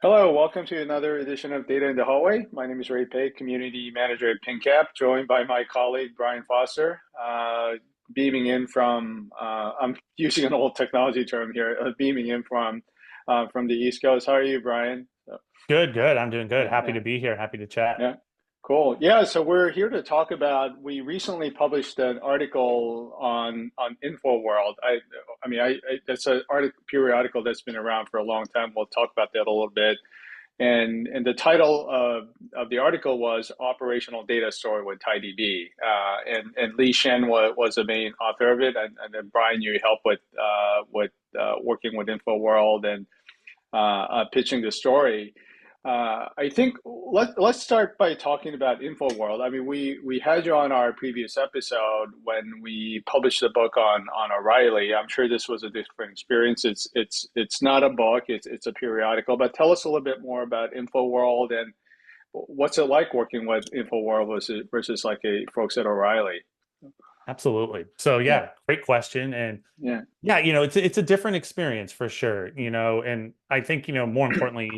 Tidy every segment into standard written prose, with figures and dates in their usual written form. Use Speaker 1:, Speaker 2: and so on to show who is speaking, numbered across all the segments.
Speaker 1: Hello, welcome to another edition of Data in the Hallway. My name is Ray Pei, Community Manager at PingCAP, joined by my colleague Brian Foster, beaming in from, I'm using an old technology term here, beaming in from the East Coast. How are you, Brian?
Speaker 2: Good, good. I'm doing good.
Speaker 1: Yeah,
Speaker 2: Happy
Speaker 1: yeah,
Speaker 2: to be here. Happy to chat.
Speaker 1: yeah. Cool. Yeah, so we're here to talk about, we recently published an article on InfoWorld. That's an article periodical that's been around for a long time. We'll talk about that a little bit. And the title of the article was Operational Data Store with TiDB. And Lee Shen was the main author of it. And then Brian, you helped with working with InfoWorld and pitching the story. I think let's start by talking about InfoWorld. I mean, we had you on our previous episode when we published the book on O'Reilly. I'm sure this was a different experience. It's not a book. It's a periodical. But tell us a little bit more about InfoWorld and what's it like working with InfoWorld versus like a folks at O'Reilly.
Speaker 2: Absolutely. So
Speaker 1: Yeah,
Speaker 2: yeah, great question. And
Speaker 1: yeah,
Speaker 2: yeah, it's a different experience for sure, and I think, more importantly,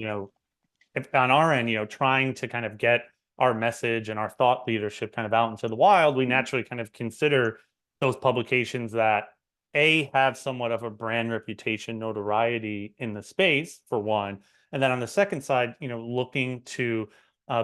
Speaker 2: if on our end, trying to kind of get our message and our thought leadership kind of out into the wild, we naturally kind of consider those publications that have somewhat of a brand reputation notoriety in the space for one, and then on the second side, looking to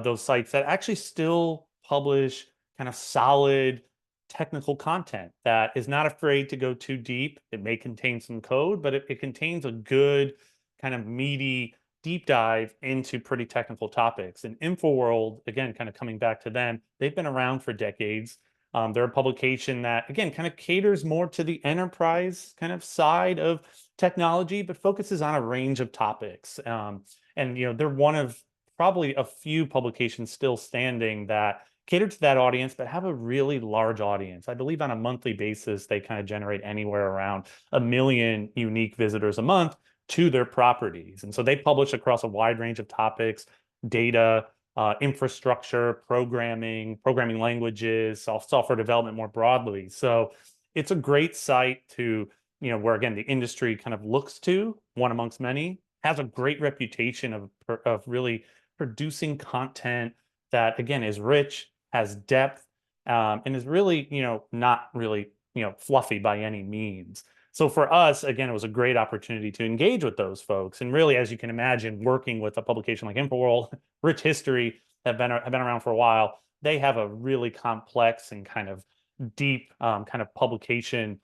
Speaker 2: those sites that actually still publish kind of solid technical content that is not afraid to go too deep. It may contain some code, but it contains a good kind of meaty deep dive into pretty technical topics. And InfoWorld, again, kind of coming back to them, they've been around for decades. They're a publication that, again, kind of caters more to the enterprise kind of side of technology, but focuses on a range of topics. And they're one of probably a few publications still standing that cater to that audience, but have a really large audience. I believe on a monthly basis, they kind of generate anywhere around 1 million unique visitors a month to their properties. And so they publish across a wide range of topics, data, infrastructure, programming languages, software development more broadly. So it's a great site to, where again, the industry kind of looks to, one amongst many, has a great reputation of really producing content that, again, is rich, has depth, and is really, not really, fluffy by any means. So for us, again, it was a great opportunity to engage with those folks. And really, as you can imagine, working with a publication like InfoWorld, rich history, have been around for a while. They have a really complex and kind of deep kind of publication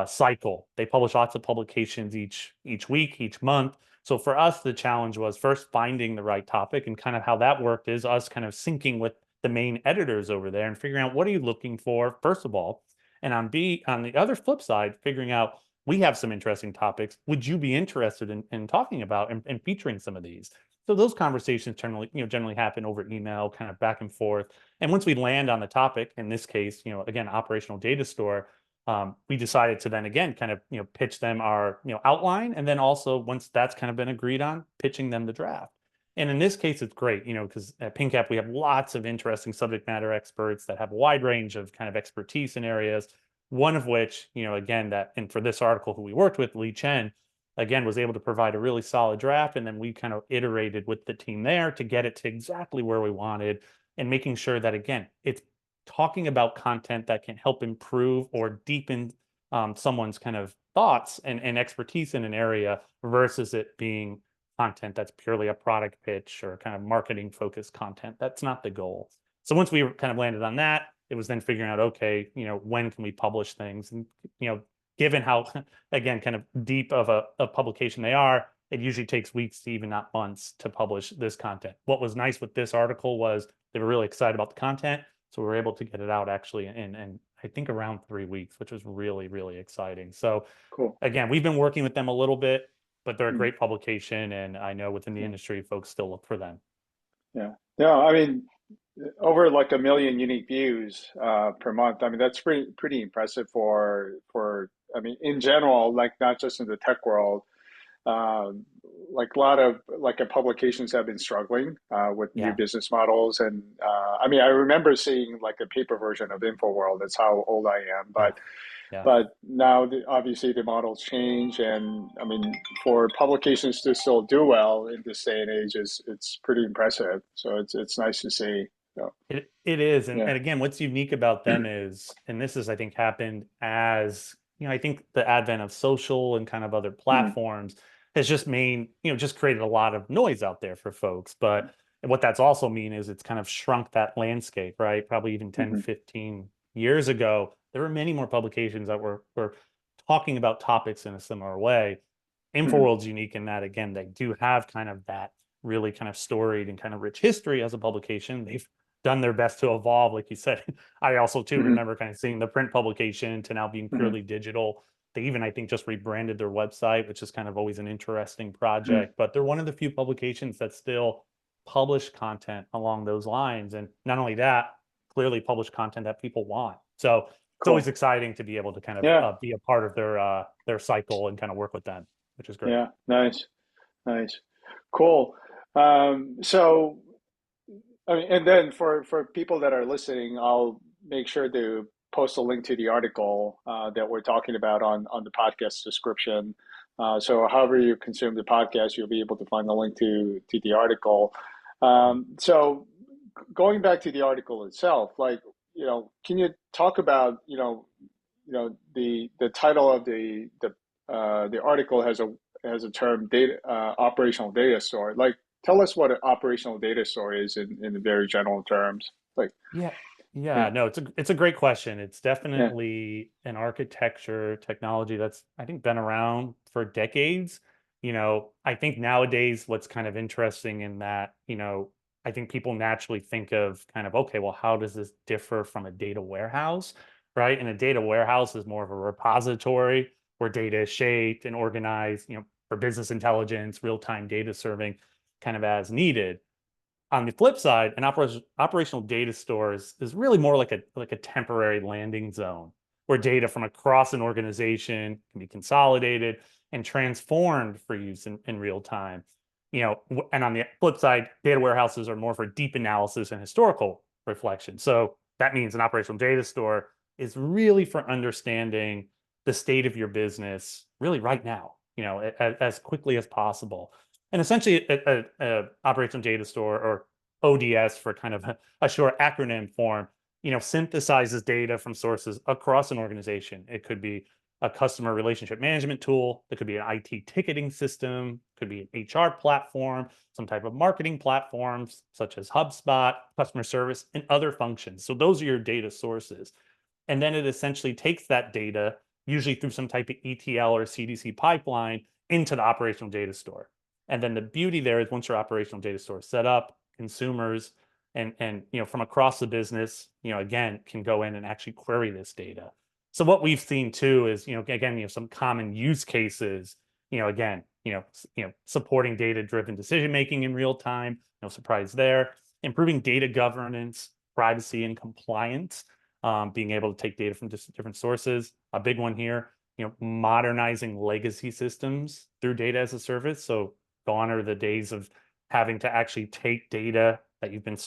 Speaker 2: cycle. They publish lots of publications each week, each month. So for us, the challenge was first finding the right topic, and kind of how that worked is us kind of syncing with the main editors over there and figuring out what are you looking for, first of all. And on the other flip side, figuring out we have some interesting topics. Would you be interested in talking about and featuring some of these? So those conversations generally happen over email, kind of back and forth. And once we land on the topic, in this case, again, operational data store, we decided to then again kind of pitch them our outline, and then also once that's kind of been agreed on, pitching them the draft. And in this case, it's great, because at PingCAP we have lots of interesting subject matter experts that have a wide range of kind of expertise in areas. One of which, again, and for this article, who we worked with, Lee Chen, again, was able to provide a really solid draft. And then we kind of iterated with the team there to get it to exactly where we wanted, and making sure that, again, it's talking about content that can help improve or deepen someone's kind of thoughts and expertise in an area versus it being content that's purely a product pitch or kind of marketing focused content. That's not the goal. So once we kind of landed on that, it was then figuring out, okay, when can we publish things? And, given how, again, kind of deep of a publication they are, it usually takes weeks to even not months to publish this content. What was nice with this article was they were really excited about the content. So we were able to get it out actually in I think around 3 weeks, which was really, really exciting. So
Speaker 1: cool.
Speaker 2: again, we've been working with them a little bit, but they're a
Speaker 1: Mm,
Speaker 2: great publication. And I know within the
Speaker 1: yeah,
Speaker 2: industry, folks still look for them.
Speaker 1: yeah. Yeah, I mean, over like 1 million unique views per month. I mean, that's pretty impressive for I mean, in general, like not just in the tech world. Um, like a lot of publications have been struggling with new
Speaker 2: Yeah.
Speaker 1: business models, and I mean, I remember seeing like a paper version of InfoWorld. That's how old I am,
Speaker 2: Yeah. Yeah.
Speaker 1: But now, obviously, the models change, and I mean, for publications to still do well in this day and age is it's pretty impressive. So it's nice to see. So,
Speaker 2: It is.
Speaker 1: yeah.
Speaker 2: And again, what's unique about them is, and this is, I think, happened as, I think the advent of social and kind of other
Speaker 1: Mhm.
Speaker 2: platforms has just made, just created a lot of noise out there for folks. But what that's also mean is it's kind of shrunk that landscape, right? Probably even 10,
Speaker 1: Mhm.
Speaker 2: 15 years ago, there were many more publications that were talking about topics in a similar way.
Speaker 1: Mhm.
Speaker 2: InfoWorld's unique in that, again, they do have kind of that really kind of storied and kind of rich history as a publication. They've done their best to evolve, like you said. I also too
Speaker 1: Mhm.
Speaker 2: remember kind of seeing the print publication to now being
Speaker 1: Mhm.
Speaker 2: purely digital. They even, I think, just rebranded their website, which is kind of always an interesting
Speaker 1: Mhm.
Speaker 2: project. But they're one of the few publications that still publish content along those lines. And not only that, clearly publish content that people want. So it's always
Speaker 1: Cool.
Speaker 2: exciting to be able to kind of
Speaker 1: Yeah.
Speaker 2: be a part of their cycle and kind of work with them, which is great.
Speaker 1: Yeah. Nice. Nice. Cool. So, I mean, and then for people that are listening, I'll make sure to post a link to the article that we're talking about on the podcast description. So, however you consume the podcast, you'll be able to find the link to the article. So, going back to the article itself, like, can you talk about the title of the article has a term data operational data store. Like, tell us what an operational data store is in very general terms. Like,
Speaker 2: Yeah. Yeah,
Speaker 1: yeah,
Speaker 2: no, it's a great question. It's
Speaker 1: yeah,
Speaker 2: definitely an architecture technology that's, I think, been around for decades. I think nowadays what's kind of interesting in that, I think people naturally think of kind of, okay, well, how does this differ from a data warehouse, right? And a data warehouse is more of a repository where data is shaped and organized, for business intelligence, real-time data serving kind of as needed. On the flip side, an operational data store is really more like a temporary landing zone where data from across an organization can be consolidated and transformed for use in real time. And on the flip side, data warehouses are more for deep analysis and historical reflection. So that means an operational data store is really for understanding the state of your business really right now, as quickly as possible. And essentially, a operational data store, or ODS for kind of a short acronym form, synthesizes data from sources across an organization. It could be a customer relationship management tool. It could be an IT ticketing system. Could be an HR platform, some type of marketing platforms such as HubSpot, customer service, and other functions. So those are your data sources. And then it essentially takes that data, usually through some type of ETL or CDC pipeline, into the operational data store. And then the beauty there is once your operational data store is set up, consumers and from across the business, again, can go in and actually query this data. So what we've seen too is, again, some common use cases, again, supporting data-driven decision making in real time, no surprise there, improving data governance, privacy, and compliance, being able to take data from different sources. A big one here, modernizing legacy systems through data as a service. So gone are the days of having to actually take data that you've been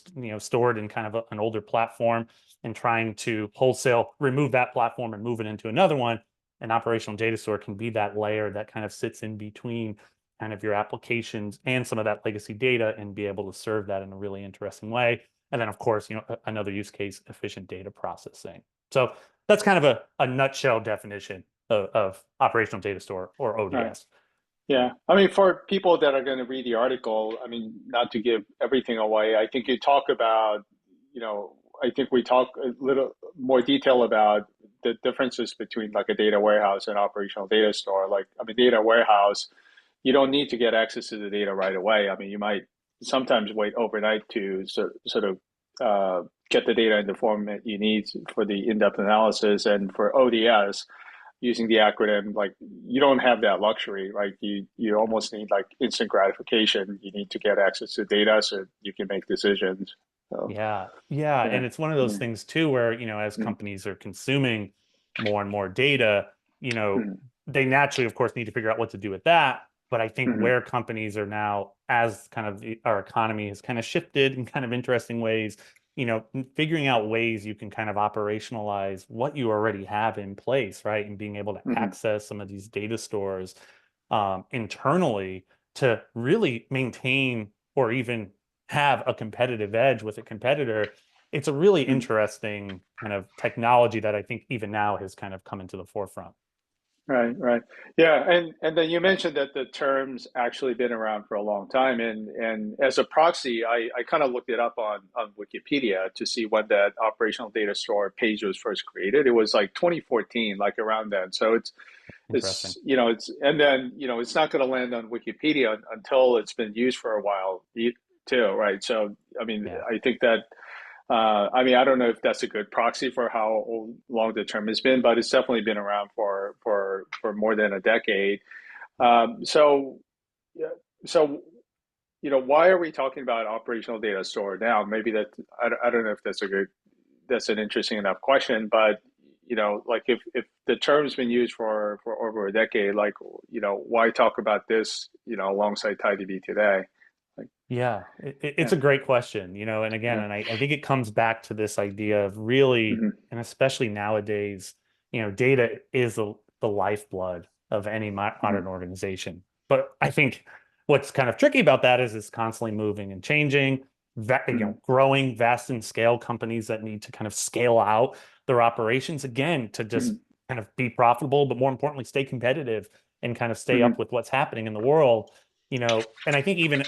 Speaker 2: stored in kind of an older platform and trying to wholesale remove that platform and move it into another one. An operational data store can be that layer that kind of sits in between kind of your applications and some of that legacy data and be able to serve that in a really interesting way. And then, of course, another use case, efficient data processing. So that's kind of a nutshell definition of operational data store, or
Speaker 1: right.
Speaker 2: ODS.
Speaker 1: Yeah. I mean, for people that are going to read the article, I mean, not to give everything away, I think you talk about, I think we talk a little more detail about the differences between like a data warehouse and operational data store. Like, I mean, data warehouse, you don't need to get access to the data right away. I mean, you might sometimes wait overnight to sort of get the data in the form that you need for the in-depth analysis. And for ODS, using the acronym, like, you don't have that luxury. Like, you almost need like instant gratification. You need to get access to data so you can make decisions. So
Speaker 2: Yeah, yeah,
Speaker 1: yeah,
Speaker 2: and it's one of those
Speaker 1: yeah,
Speaker 2: things too where, as
Speaker 1: mm,
Speaker 2: companies are consuming more and more data,
Speaker 1: mm,
Speaker 2: they naturally, of course, need to figure out what to do with that. But I think
Speaker 1: mm,
Speaker 2: where companies are now, as kind of our economy has kind of shifted in kind of interesting ways, figuring out ways you can kind of operationalize what you already have in place, right? And being able to
Speaker 1: Hmm.
Speaker 2: access some of these data stores internally to really maintain or even have a competitive edge with a competitor. It's a really interesting kind of technology that I think even now has kind of come into the forefront.
Speaker 1: Right, right. Yeah, and then you mentioned that the term's actually been around for a long time, and as a proxy, I kind of looked it up on Wikipedia to see when that operational data store page was first created. It was like 2014, like around then. So
Speaker 2: Interesting.
Speaker 1: it's and then it's not going to land on Wikipedia until it's been used for a while too, right? So I mean,
Speaker 2: Yeah.
Speaker 1: I think that I mean, I don't know if that's a good proxy for how long the term has been, but it's definitely been around for more than a decade. So, yeah, so why are we talking about operational data store now? Maybe that I don't know if that's an interesting enough question, but like if the term's been used for over a decade, like why talk about this alongside TiDB today? Like,
Speaker 2: Yeah, it's
Speaker 1: yeah,
Speaker 2: a great question, and again,
Speaker 1: yeah,
Speaker 2: and I think it comes back to this idea of really,
Speaker 1: hmm,
Speaker 2: and especially nowadays, data is the lifeblood of any
Speaker 1: hmm,
Speaker 2: modern organization. But I think what's kind of tricky about that is it's constantly moving and changing,
Speaker 1: hmm,
Speaker 2: growing vast in scale companies that need to kind of scale out their operations again to just
Speaker 1: hmm,
Speaker 2: kind of be profitable, but more importantly, stay competitive and kind of stay up
Speaker 1: hmm,
Speaker 2: with what's happening in the world. And I think even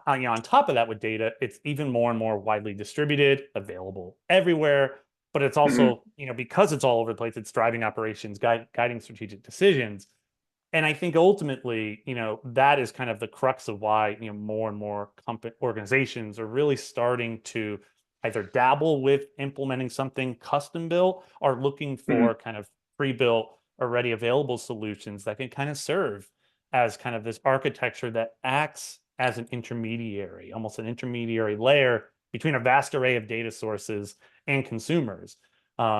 Speaker 2: on top of that with data, it's even more and more widely distributed, available everywhere. But it's
Speaker 1: hmm,
Speaker 2: also, because it's all over the place, it's driving operations, guiding strategic decisions. And I think ultimately, that is kind of the crux of why, more and more organizations are really starting to either dabble with implementing something custom built or looking
Speaker 1: hmm,
Speaker 2: for kind of pre-built, already available solutions that can kind of serve as kind of this architecture that acts as an intermediary, almost an intermediary layer between a vast array of data sources and consumers.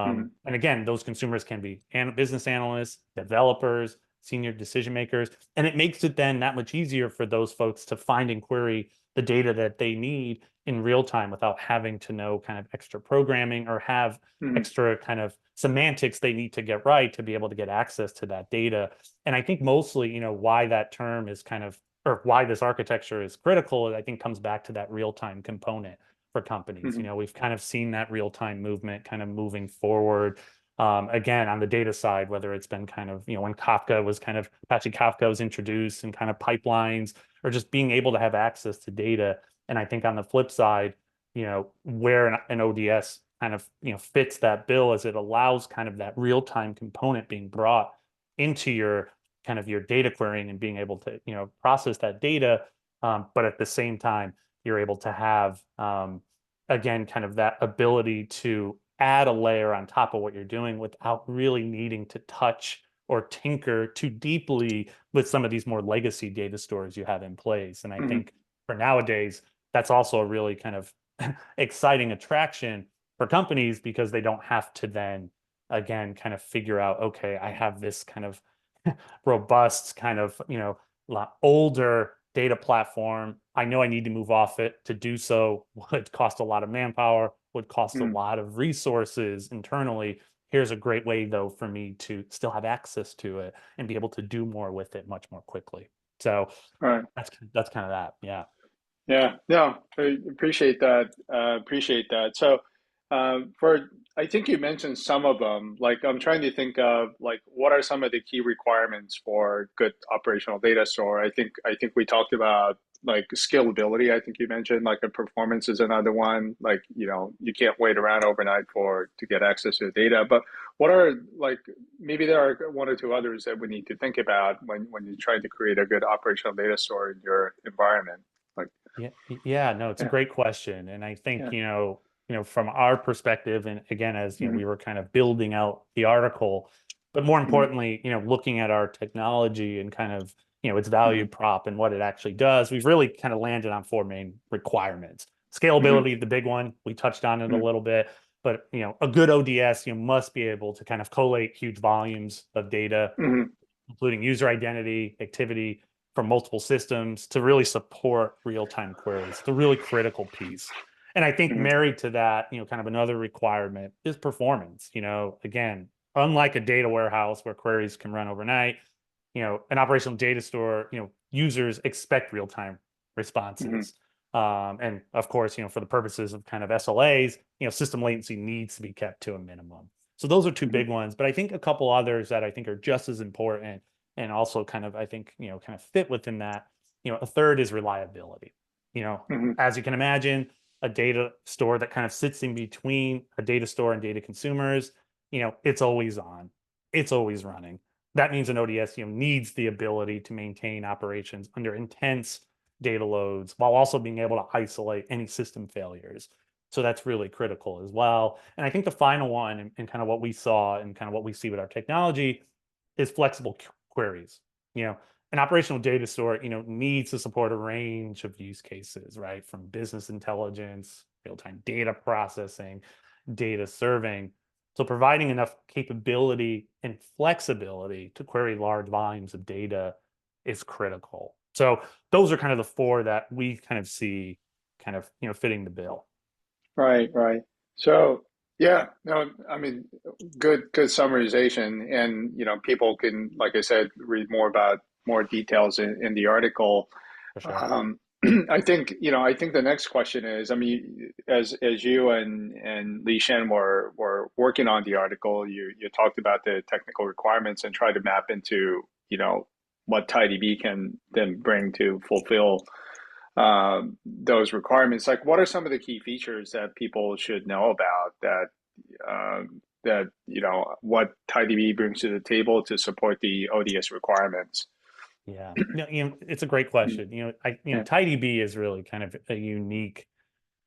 Speaker 1: hmm,
Speaker 2: And again, those consumers can be business analysts, developers, senior decision makers, and it makes it then that much easier for those folks to find and query the data that they need in real time without having to know kind of extra programming or have
Speaker 1: hmm,
Speaker 2: extra kind of semantics they need to get right to be able to get access to that data. And I think mostly, why that term is kind of, or why this architecture is critical, I think comes back to that real time component for companies.
Speaker 1: hmm,
Speaker 2: We've kind of seen that real time movement kind of moving forward. Again, on the data side, whether it's been kind of, when Kafka was kind of Apache Kafka was introduced and kind of pipelines or just being able to have access to data. And I think on the flip side, where an ODS kind of, fits that bill as it allows kind of that real time component being brought into your kind of your data querying and being able to, process that data. But at the same time, you're able to have, again, kind of that ability to add a layer on top of what you're doing without really needing to touch or tinker too deeply with some of these more legacy data stores you have in place. And I
Speaker 1: hmm,
Speaker 2: think for nowadays, that's also a really kind of exciting attraction for companies because they don't have to then again kind of figure out, okay, I have this kind of robust kind of, lot older data platform. I know I need to move off it. To do so would cost a lot of manpower, would cost a
Speaker 1: hmm.
Speaker 2: lot of resources internally. Here's a great way, though, for me to still have access to it and be able to do more with it much more quickly. So
Speaker 1: All right.
Speaker 2: that's kind of that. Yeah.
Speaker 1: Yeah, no, I appreciate that. Appreciate that. So, for I think you mentioned some of them. Like, I'm trying to think of like what are some of the key requirements for good operational data store. I think we talked about like scalability. I think you mentioned like a performance is another one. Like, you can't wait around overnight to get access to the data. But what are like maybe there are one or two others that we need to think about when you try to create a good operational data store in your environment. Like,
Speaker 2: Yeah, yeah, no, it's a
Speaker 1: yeah,
Speaker 2: great question. And I think,
Speaker 1: yeah,
Speaker 2: from our perspective, and again, as
Speaker 1: hmm,
Speaker 2: we were kind of building out the article, but more
Speaker 1: hmm,
Speaker 2: importantly, looking at our technology and kind of, its
Speaker 1: hmm,
Speaker 2: value prop and what it actually does, we've really kind of landed on four main requirements.
Speaker 1: hmm,
Speaker 2: Scalability, the big one, we touched on it a little bit, but a good ODS, must be able to kind of collate huge volumes of data,
Speaker 1: hmm,
Speaker 2: including user identity, activity from multiple systems to really support real-time queries. It's a really critical piece. And I think
Speaker 1: Hmm.
Speaker 2: married to that, kind of another requirement is performance. Again, unlike a data warehouse where queries can run overnight, an operational data store, users expect real-time
Speaker 1: Hmm.
Speaker 2: responses. And of course, for the purposes of kind of SLAs, system latency needs to be kept to a minimum. So those are two
Speaker 1: Hmm.
Speaker 2: big ones, but I think a couple others that I think are just as important and also kind of, I think, kind of fit within that. A third is reliability. You know,
Speaker 1: Hmm.
Speaker 2: as you can imagine, a data store that kind of sits in between a data store and data consumers, it's always on, it's always running. That means an ODS, needs the ability to maintain operations under intense data loads while also being able to isolate any system failures. So that's really critical as well. And I think the final one, and kind of what we saw and kind of what we see with our technology, is flexible queries. You know, an operational data store, needs to support a range of use cases, right? From business intelligence, real-time data processing, data serving. So providing enough capability and flexibility to query large volumes of data is critical. So those are kind of the four that we kind of see kind of, fitting the bill.
Speaker 1: Right, right. So, yeah, no, I mean, good summarization. And, people can, like I said, read more about more details in the article.
Speaker 2: For sure.
Speaker 1: Um, I think the next question is, I mean, as you and Li Shen were working on the article, you talked about the technical requirements and tried to map into, what TiDB can then bring to fulfill those requirements. Like, what are some of the key features that people should know about that what TiDB brings to the table to support the ODS requirements?
Speaker 2: Yeah. No, it's a great question.
Speaker 1: Yeah.
Speaker 2: TiDB is really kind of a unique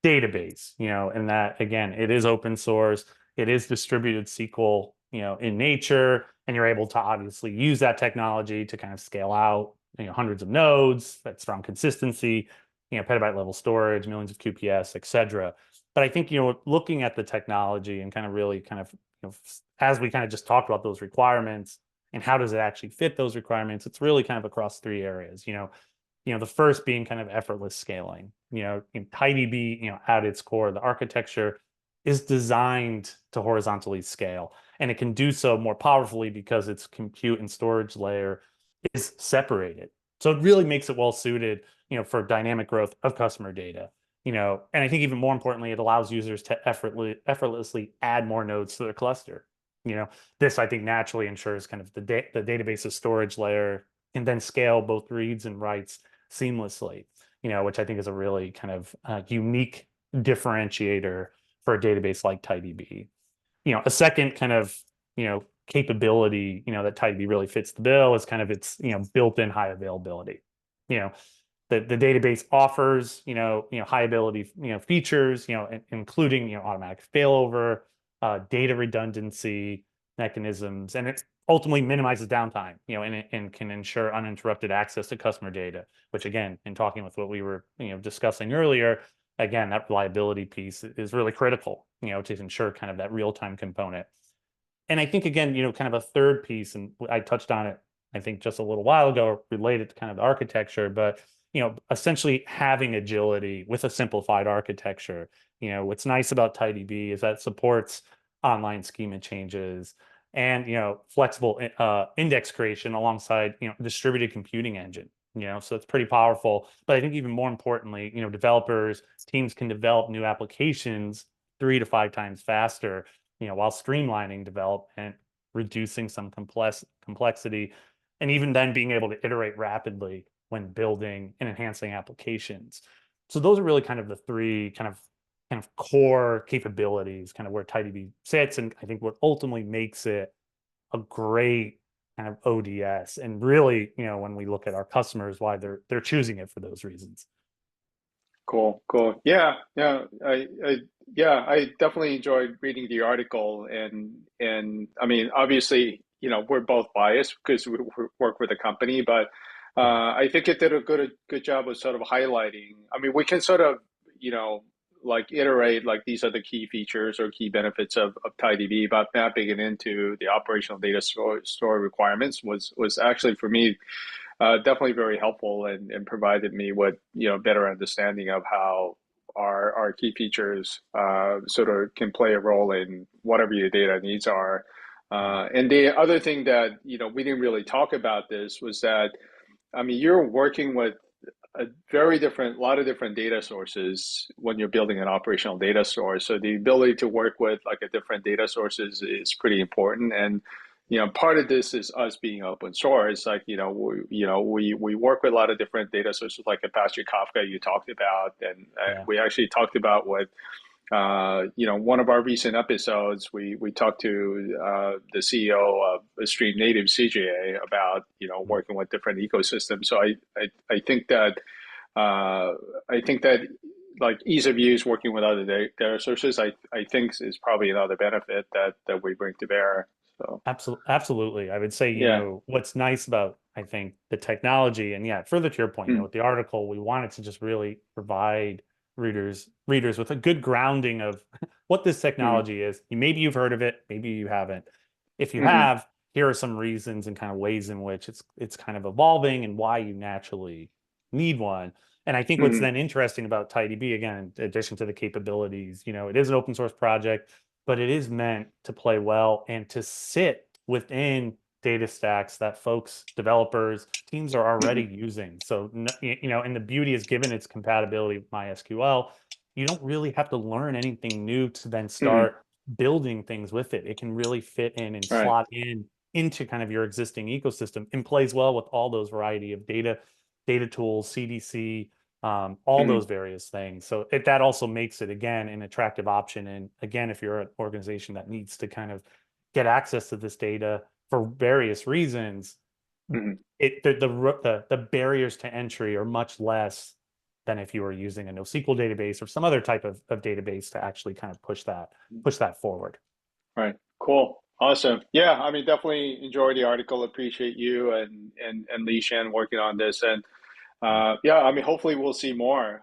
Speaker 2: database, and that again, it is open source, it is distributed SQL, in nature, and you're able to obviously use that technology to kind of scale out, hundreds of nodes, that strong consistency, petabyte level storage, millions of QPS, et cetera. But I think, looking at the technology and kind of really kind of, as we kind of just talked about those requirements and how does it actually fit those requirements, it's really kind of across three areas. The first being kind of effortless scaling. In TiDB, at its core, the architecture is designed to horizontally scale, and it can do so more powerfully because its compute and storage layer is separated. So it really makes it well suited, for dynamic growth of customer data. And I think even more importantly, it allows users to effortlessly add more nodes to their cluster. This I think naturally ensures kind of the database's storage layer can then scale both reads and writes seamlessly, which I think is a really kind of unique differentiator for a database like TiDB. A second kind of, capability, that TiDB really fits the bill is kind of its, built-in high availability. You know, the database offers, high ability, features, including, automatic failover, data redundancy mechanisms, and it ultimately minimizes downtime, and can ensure uninterrupted access to customer data, which again, in talking with what we were, discussing earlier, again, that reliability piece is really critical, to ensure kind of that real-time component. And I think again, kind of a third piece, and I touched on it, I think just a little while ago, related to kind of the architecture, but essentially having agility with a simplified architecture. What's nice about TiDB is that it supports online schema changes and flexible index creation alongside distributed computing engine. So it's pretty powerful. But I think even more importantly, developers teams can develop new applications 3 to 5 times faster, while streamlining development, reducing some complexity, and even then being able to iterate rapidly when building and enhancing applications. So those are really kind of the three kind of core capabilities, kind of where TiDB sits, and I think what ultimately makes it a great kind of ODS. And really, when we look at our customers, why they're choosing it for those reasons.
Speaker 1: Cool, cool. Yeah, yeah. Yeah, I definitely enjoyed reading the article, and I mean, obviously, we're both biased because we work with a company, but
Speaker 2: Yeah.
Speaker 1: I think it did a good job of sort of highlighting. I mean, we can sort of, you know, like iterate like these are the key features or key benefits of TiDB, but mapping it into the operational data store requirements was actually for me definitely very helpful and provided me with better understanding of how are key features, sort of can play a role in whatever your data needs are. And the other thing that, we didn't really talk about this was that, I mean, you're working with a lot of different data sources when you're building an operational data store. So the ability to work with like a different data sources is pretty important. And part of this is us being open source. Like we work with a lot of different data sources, like Apache Kafka you talked about, and
Speaker 2: Yeah.
Speaker 1: we actually talked about what one of our recent episodes, we talked to the CEO of Stream Native CJA about working with different ecosystems. So I think that like ease of use working with other data sources, I think is probably another benefit that we bring to bear. So
Speaker 2: Absolutely. I would say,
Speaker 1: yeah.
Speaker 2: what's nice about, I think, the technology, and yeah, further to your point,
Speaker 1: Mm,
Speaker 2: with the article, we wanted to just really provide readers with a good grounding of what this
Speaker 1: mm,
Speaker 2: technology is. Maybe you've heard of it, maybe you haven't. If you
Speaker 1: mm,
Speaker 2: have, here are some reasons and kind of ways in which it's kind of evolving and why you naturally need one. And I think what's
Speaker 1: mm,
Speaker 2: then interesting about TiDB, again, in addition to the capabilities, it is an open source project, but it is meant to play well and to sit within data stacks that folks, developers, teams are already
Speaker 1: mm,
Speaker 2: using. So, and the beauty is given its compatibility with MySQL, you don't really have to learn anything new to then
Speaker 1: mm.
Speaker 2: start building things with it. It can really fit in and
Speaker 1: Right.
Speaker 2: slot in into kind of your existing ecosystem and plays well with all those variety of data tools, CDC, all
Speaker 1: Mm,
Speaker 2: those various things. So that also makes it again an attractive option. And again, if you're an organization that needs to kind of get access to this data for various reasons,
Speaker 1: mm.
Speaker 2: the barriers to entry are much less than if you were using a NoSQL database or some other type of database to actually kind of push that forward.
Speaker 1: Right. Cool. Awesome. Yeah, I mean, definitely enjoy the article. Appreciate you and Lee Shan working on this. And yeah, I mean, hopefully we'll see more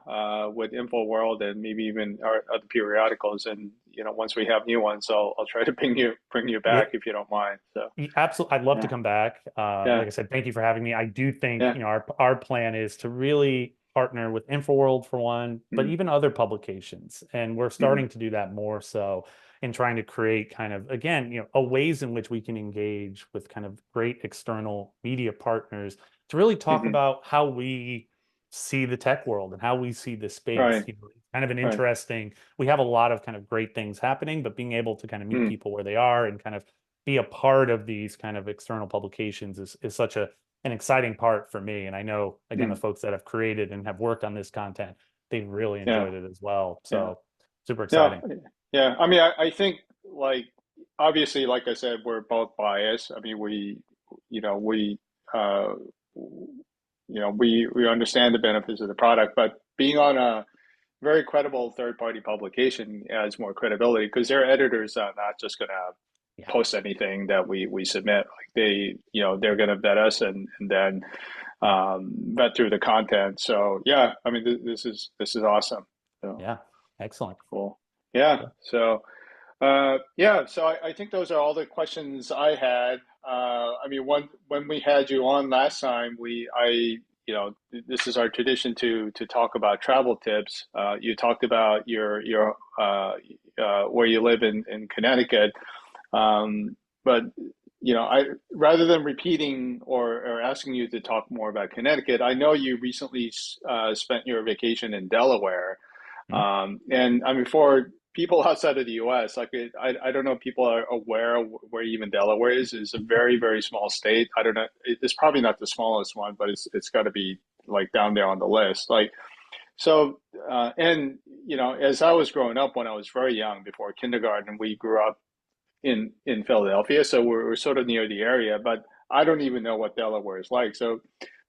Speaker 1: with InfoWorld and maybe even our other periodicals. And once we have new ones, I'll try to bring you
Speaker 2: Yeah,
Speaker 1: back if you don't mind. So
Speaker 2: absolutely. I'd love to
Speaker 1: yeah,
Speaker 2: come back.
Speaker 1: yeah,
Speaker 2: Like I said, thank you for having me. I do think,
Speaker 1: yeah,
Speaker 2: our plan is to really partner with InfoWorld for one, but
Speaker 1: mm,
Speaker 2: even other publications. And we're
Speaker 1: mm,
Speaker 2: starting to do that more so in trying to create kind of, again, a ways in which we can engage with kind of great external media partners to really talk
Speaker 1: mm,
Speaker 2: about how we see the tech world and how we see the space.
Speaker 1: right,
Speaker 2: Kind of an
Speaker 1: right,
Speaker 2: interesting, we have a lot of kind of great things happening, but being able to kind of meet
Speaker 1: mm,
Speaker 2: people where they are and kind of be a part of these kind of external publications is such an exciting part for me. And I know, again, the
Speaker 1: mm,
Speaker 2: folks that have created and have worked on this content, they've really
Speaker 1: yeah,
Speaker 2: enjoyed it as well.
Speaker 1: yeah.
Speaker 2: So super
Speaker 1: Yeah,
Speaker 2: exciting.
Speaker 1: yeah. I mean, I think like obviously, like I said, we're both biased. I mean, you know, we, uh, we understand the benefits of the product, but being on a very credible third-party publication adds more credibility because their editors are not just going to
Speaker 2: Yeah.
Speaker 1: post anything that we submit. Like they're going to vet us and then vet through the content. So yeah, I mean, this is awesome. So
Speaker 2: Yeah. Excellent.
Speaker 1: cool. Yeah.
Speaker 2: Cool.
Speaker 1: So. Yeah, so I think those are all the questions I had. I mean, when we had you on last time, this is our tradition to talk about travel tips. You talked about your where you live in Connecticut, but I rather than repeating or asking you to talk more about Connecticut, I know you recently spent your vacation in Delaware.
Speaker 2: Mhm.
Speaker 1: And I mean, for people outside of the U.S., like I don't know if people are aware of where even Delaware is. It's a very, very small state. I don't know. It's probably not the smallest one, but it's got to be like down there on the list. Like so, and as I was growing up when I was very young, before kindergarten, we grew up in Philadelphia, so we're sort of near the area. But I don't even know what Delaware is like. So,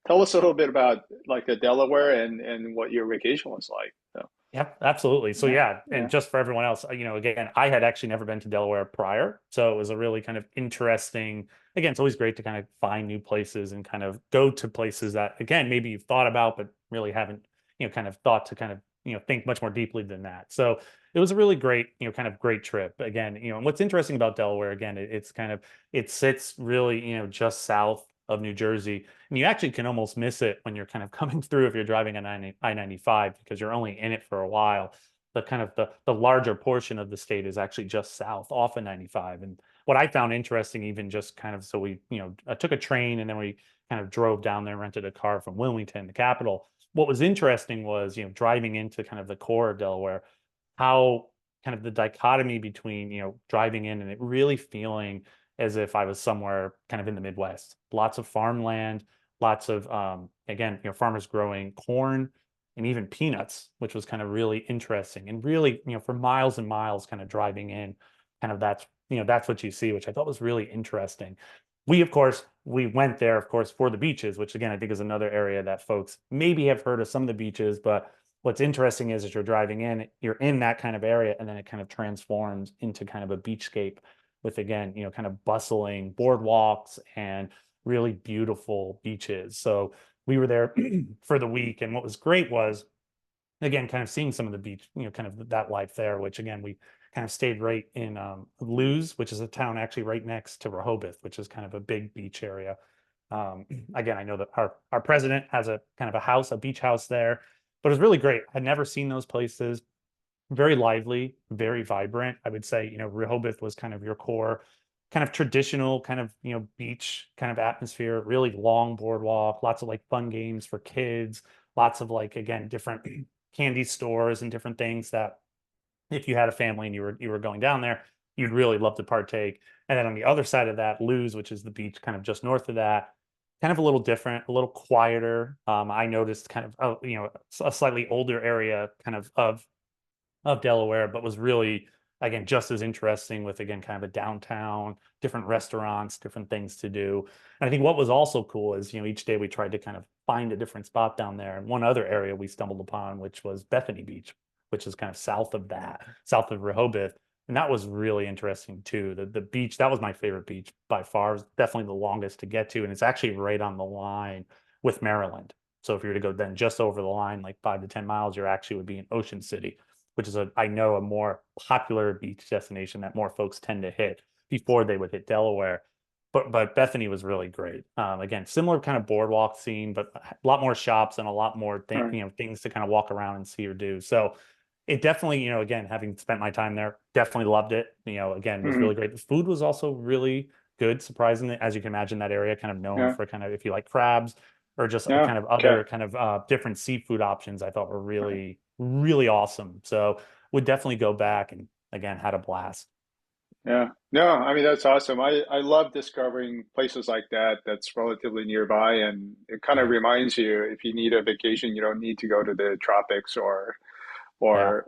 Speaker 1: tell us a little bit about like the Delaware and what your vacation was like. So,
Speaker 2: Yep, absolutely. So
Speaker 1: yeah,
Speaker 2: yeah, and
Speaker 1: yeah.
Speaker 2: just for everyone else, again, I had actually never been to Delaware prior, so it was a really kind of interesting. Again, it's always great to kind of find new places and kind of go to places that, again, maybe you've thought about but really haven't, kind of thought to kind of, think much more deeply than that. So it was a really great, kind of great trip. Again, and what's interesting about Delaware, again, it's kind of it sits really, just south of New Jersey. And you actually can almost miss it when you're kind of coming through if you're driving on I-95 because you're only in it for a while. The kind of the larger portion of the state is actually just south off of 95. And what I found interesting, even just kind of, so we, I took a train and then we kind of drove down there, rented a car from Wilmington, the capital. What was interesting was, driving into kind of the core of Delaware, how kind of the dichotomy between, driving in and it really feeling as if I was somewhere kind of in the Midwest. Lots of farmland, lots of, again, farmers growing corn and even peanuts, which was kind of really interesting. And really, for miles and miles kind of driving in, kind of that's what you see, which I thought was really interesting. Of course, we went there, of course, for the beaches, which again, I think is another area that folks maybe have heard of some of the beaches, but what's interesting is as you're driving in, you're in that kind of area, and then it kind of transforms into kind of a beachscape with, again, kind of bustling boardwalks and really beautiful beaches. So we were there for the week, and what was great was, again, kind of seeing some of the beach, kind of that life there, which again, we kind of stayed right in Lewes, which is a town actually right next to Rehoboth, which is kind of a big beach area. Again, I know that our president has a kind of a house, a beach house there, but it was really great. I'd never seen those places. Very lively, very vibrant. I would say, Rehoboth was kind of your core, kind of traditional, kind of, beach kind of atmosphere, really long boardwalk, lots of like fun games for kids, lots of like, again, different candy stores and different things that if you had a family and you were going down there, you'd really love to partake. And then on the other side of that, Lewes, which is the beach kind of just north of that, kind of a little different, a little quieter. I noticed kind of a slightly older area kind of Delaware, but was really, again, just as interesting with, again, kind of a downtown, different restaurants, different things to do. And I think what was also cool is, each day we tried to kind of find a different spot down there. And one other area we stumbled upon, which was Bethany Beach, which is kind of south of that, south of Rehoboth. And that was really interesting too. The beach, that was my favorite beach by far. It was definitely the longest to get to. And it's actually right on the line with Maryland. So if you were to go then just over the line, like 5 to 10 miles, you actually would be in Ocean City, which is I know a more popular beach destination that more folks tend to hit before they would hit Delaware. But Bethany was really great. Again, similar kind of boardwalk scene, but a lot more shops and a lot more
Speaker 1: Right.
Speaker 2: things to kind of walk around and see or do. So it definitely, again, having spent my time there, definitely loved it. Again, was really
Speaker 1: Hmm.
Speaker 2: great. The food was also really good, surprisingly. As you can imagine, that area kind of known
Speaker 1: Yeah.
Speaker 2: for kind of, if you like crabs or just
Speaker 1: Yeah.
Speaker 2: kind of
Speaker 1: Okay.
Speaker 2: other kind of different seafood options, I thought were
Speaker 1: Right.
Speaker 2: really, really awesome. So would definitely go back and, again, had a blast.
Speaker 1: Yeah. No, I mean that's awesome. I love discovering places like that that's relatively nearby, and it kind of
Speaker 2: Yeah.
Speaker 1: reminds you if you need a vacation, you don't need to go to the tropics or
Speaker 2: Yeah.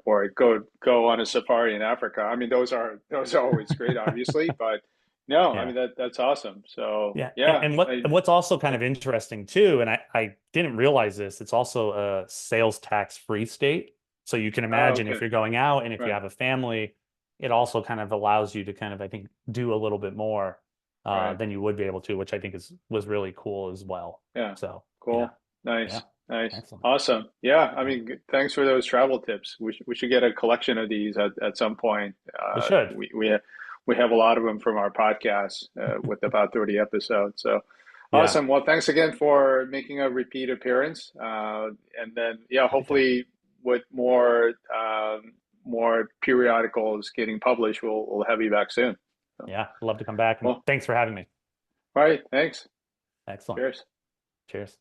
Speaker 1: go on a safari in Africa. I mean those are always great, obviously, but no, I
Speaker 2: Yeah.
Speaker 1: mean that's awesome. So
Speaker 2: Yeah,
Speaker 1: yeah,
Speaker 2: and what's also kind of interesting too, and I didn't realize this, it's also a sales tax free state. So you can
Speaker 1: oh,
Speaker 2: imagine if
Speaker 1: okay,
Speaker 2: you're going out and if you
Speaker 1: right,
Speaker 2: have a family, it also kind of allows you to kind of, I think, do a little bit more
Speaker 1: right.
Speaker 2: than you would be able to, which I think was really cool as well.
Speaker 1: Yeah,
Speaker 2: So yeah,
Speaker 1: cool.
Speaker 2: yeah,
Speaker 1: Nice, nice,
Speaker 2: excellent.
Speaker 1: awesome. Yeah, I
Speaker 2: Yeah,
Speaker 1: mean, thanks for those travel tips. We should get a collection of these at some point.
Speaker 2: we should.
Speaker 1: We have a lot of them from our podcast with about 30 episodes. So
Speaker 2: Yeah,
Speaker 1: awesome. Well, thanks again for making a repeat appearance. And then yeah,
Speaker 2: happy to.
Speaker 1: hopefully with more periodicals getting published, we'll have you back soon. So,
Speaker 2: Yeah, love to come back and
Speaker 1: well,
Speaker 2: thanks for having me.
Speaker 1: all right, thanks.
Speaker 2: Excellent.
Speaker 1: Cheers.
Speaker 2: Cheers.